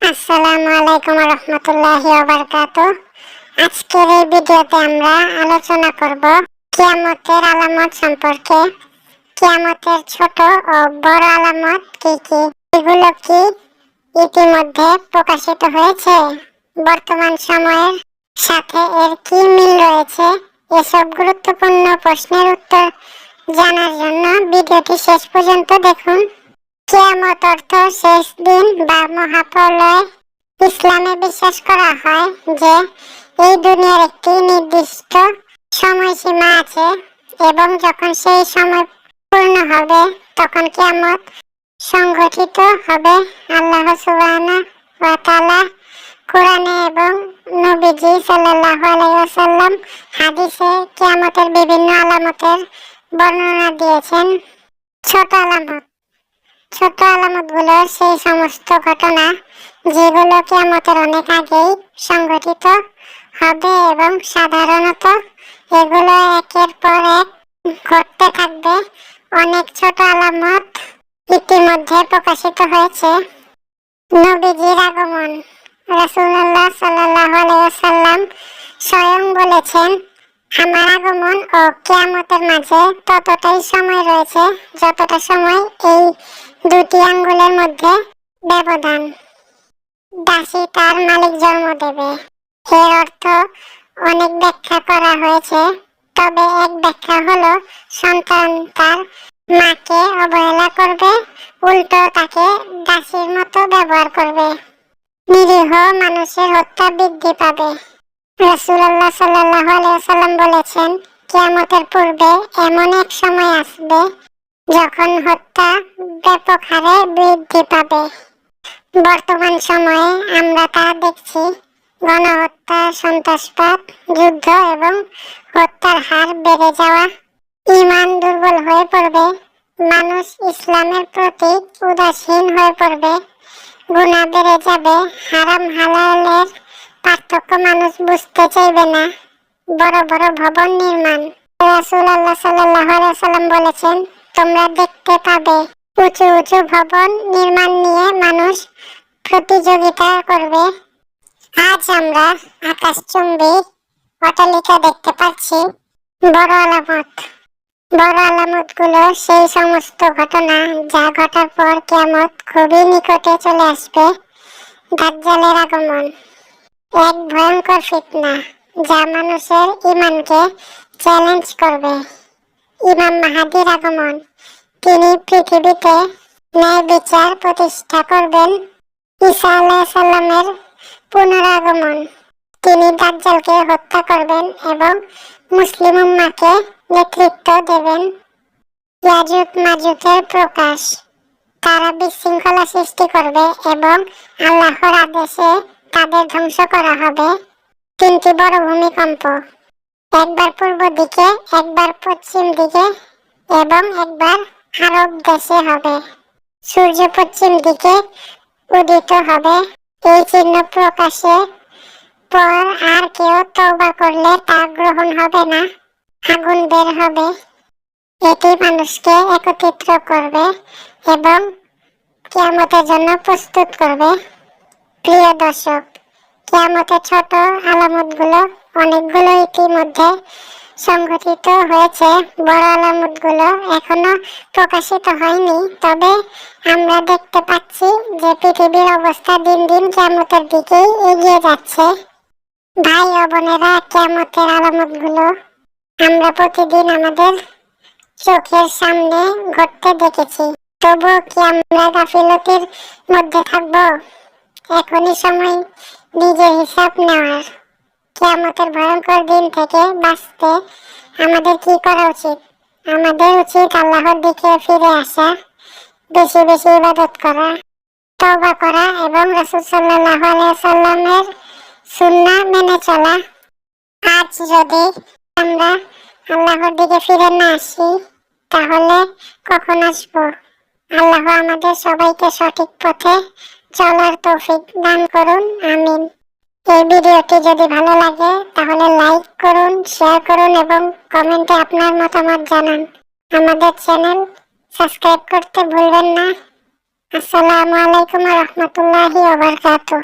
আসসালামু আলাইকুম রহমতুল্লাহি ওয়া বারাকাতুহু। আজকের এই ভিডিওতে আমরা আলোচনা করব কিয়ামতের আলামত সম্পর্কে। কিয়ামতের ছোট ও বড় আলামত কি কি? এগুলো কি ইতিমধ্যে প্রকাশিত হয়েছে? বর্তমান সময়ের সাথে এর কি মিল রয়েছে? এসব গুরুত্বপূর্ণ প্রশ্নের উত্তর জানার জন্য ভিডিওটি শেষ পর্যন্ত দেখুন। কিয়ামত অর্থ শেষ দিন বা মহাপ্রলয়। ইসলামে বিশ্বাস করা হয় যে এই দুনিয়ার একটি নির্দিষ্ট সময়সীমা আছে এবং যখন সেই সময় পূর্ণ হবে তখন কিয়ামত সংঘটিত হবে। আল্লাহ সুবহানাহু ওয়া তাআলা কোরআনে এবং নবীজি সাল্লাল্লাহু আলাইহি ওয়াসাল্লাম হাদিসে কিয়ামতের বিভিন্ন আলামতের বর্ণনা দিয়েছেন। ছোট আলামত। ছোট আলামতগুলো সেই সমস্ত ঘটনা যেগুলো কিয়ামতের অনেক আগেই সংঘটিত হবে এবং সাধারণত এগুলো একের পর এক ঘটতে থাকবে। অনেক ছোট আলামত ইতিমধ্যে প্রকাশিত হয়েছে। নবীজির আগমন। রাসূলুল্লাহ সাল্লাল্লাহু আলাইহি ওয়াসাল্লাম স্বয়ং বলেছেন, আমার আগমন ও কিয়ামতের মাঝে ততটাই সময় রয়েছে যতটা সময় এই দুটি আঙ্গুলের মধ্যে ব্যবধান। দাসী তার মালিক জন্ম দেবে। এর অর্থ অনেক ব্যাখ্যা করা হয়েছে, তবে এক ব্যাখ্যা হলো সন্তান তার মাকে অবহেলা করবে, উল্টো তাকে দাসীর মতো ব্যবহার করবে। নিরীহ মানুষের হত্যা বৃদ্ধি পাবে। রাসূলুল্লাহ সাল্লাল্লাহু আলাইহি ওয়াসাল্লাম বলেছেন, কিয়ামতের পূর্বে এমন এক সময় আসবে যখন হত্যা ব্যাপক হারে বৃদ্ধি পাবে। বর্তমান সময়ে আমরা তা দেখছি। গণহত্যা, সন্ত্রাসবাদ, যুদ্ধ এবং হত্যার হার বেড়ে যাওয়া। ঈমান দুর্বল হয়ে পড়বে। মানুষ ইসলামের প্রতি উদাসীন হয়ে পড়বে। গুনাহ বেড়ে যাবে। হারাম হালালের পার্থক্য মানুষ বুঝতে চাইবে না। বড় বড় ভবন নির্মাণ। রাসূলুল্লাহ সাল্লাল্লাহু আলাইহি ওয়াসাল্লাম বলেছেন, তোমরা দেখতে পাবে উঁচু উঁচু ভবন নির্মাণ নিয়ে মানুষ প্রতিযোগিতা করবে। আজ আমরা আকাশচুম্বী অট্টালিকা দেখতে পাচ্ছি। বড় আলামত। বড় আলামতগুলো সেই সমস্ত ঘটনা যা ঘটার পর কিয়ামত খুবই নিকটে চলে আসবে। দাজ্জালের আগমন এক ভয়ঙ্কর ফিতনা যা মানুষের ঈমানকে চ্যালেঞ্জ করবে। ইমাম মাহদীর আগমন, তিনি পৃথিবীতে ন্যায় বিচার প্রতিষ্ঠা করবেন। ঈসা আলাইহিস সালামের পুনরাগমন, তিনি দাজ্জালকে হত্যা করবেন এবং মুসলিম উম্মাহকে নেতৃত্ব দেবেন। ইয়াজুজ মাজুজের প্রকাশ, তারা বিশৃঙ্খলা সৃষ্টি করবে এবং আল্লাহর আদেশে তাদের ধ্বংস করা হবে। তিনটি বড় ভূমিকম্প, একবার পূর্ব দিকে, একবার পশ্চিম দিকে এবং একবার আরব দেশে হবে। সূর্য পশ্চিম দিকে উদিত হবে। এই চিহ্ন প্রকাশে পর আর কেউ তওবা করলে তা গ্রহণ হবে না। আগুন বের হবে। এটি মানুষকে একত্রিত করবে এবং কিয়ামতের জন্য প্রস্তুত করবে। প্রিয় দর্শক, কিয়ামতের ছোট আলামতগুলো অনেকগুলো ইতিমধ্যে সংঘটিত হয়েছে। বড় আলামতগুলো এখনো প্রকাশিত হয়নি, তবে আমরা দেখতে পাচ্ছি যে পৃথিবীর অবস্থা দিন দিন কিয়ামতের দিকেই এগিয়ে যাচ্ছে। ভাই ও বোনেরা, কিয়ামতের আলামতগুলো আমরা প্রতিদিন আমাদের চোখের সামনে ঘটতে দেখেছি, তবুও কি আমরা গাফিলতির মধ্যে থাকবো? এখনই সময় নিজের হিসাব নেওয়ার। কিয়ামতের ভয়ঙ্কর দিন থেকে বাঁচতে আমাদের কি করা উচিত? আমাদের উচিত আল্লাহর দিকে ফিরে আসা, বেশি বেশি ইবাদত করা, তওবা করা এবং রাসূল সাল্লাল্লাহু আলাইহি ওয়াসাল্লামের সুন্নাহ মেনে চলা। আজ যদি আমরা আল্লাহর দিকে ফিরে না আসি, তাহলে কখন আসবো? আল্লাহ আমাদের সবাইকে সঠিক পথে চলার তৌফিক দান করুন, আমিন। এই ভিডিওটি যদি ভালো লাগে তাহলে লাইক করুন, শেয়ার করুন এবং কমেন্টে আপনার মতামত জানান। আমাদের চ্যানেল সাবস্ক্রাইব করতে ভুলবেন না। আসসালামু আলাইকুম ওয়া রাহমাতুল্লাহি ওয়া বারাকাতুহু।